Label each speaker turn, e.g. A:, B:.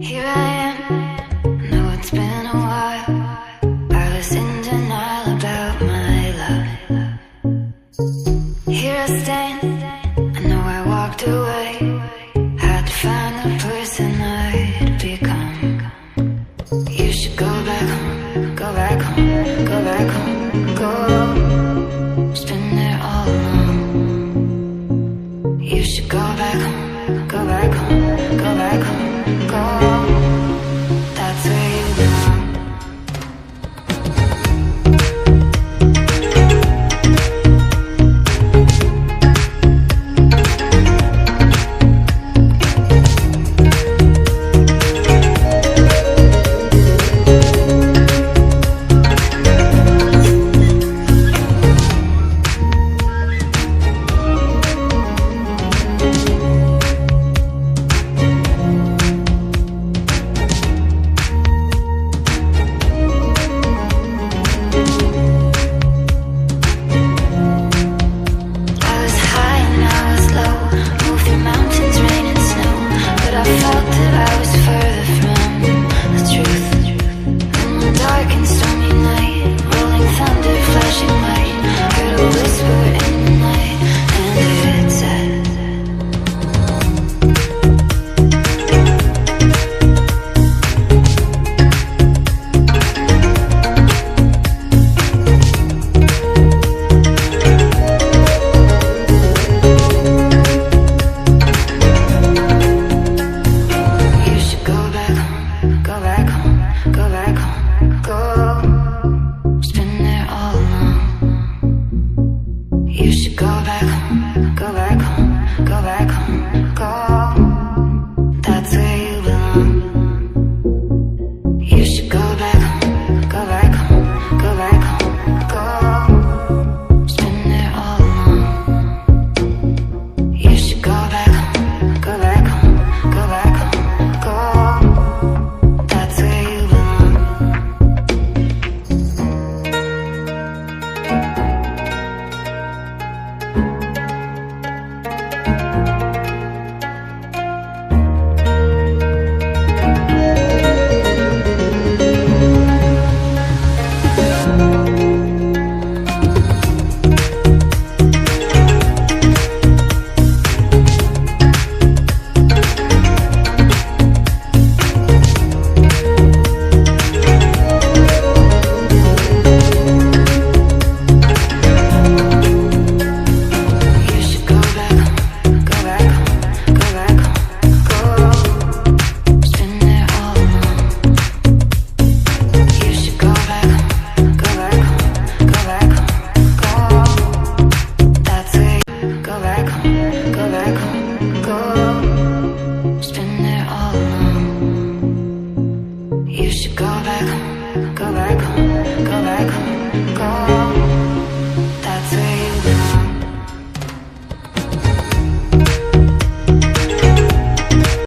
A: Here I am, know it's been a while. I was in denial about my love. Here I stand, I know I walked away. Had to find the person I'd become. You should go back home, go back home, go back home, go. It's been there all along. You should go back home, go back home, go back home, go.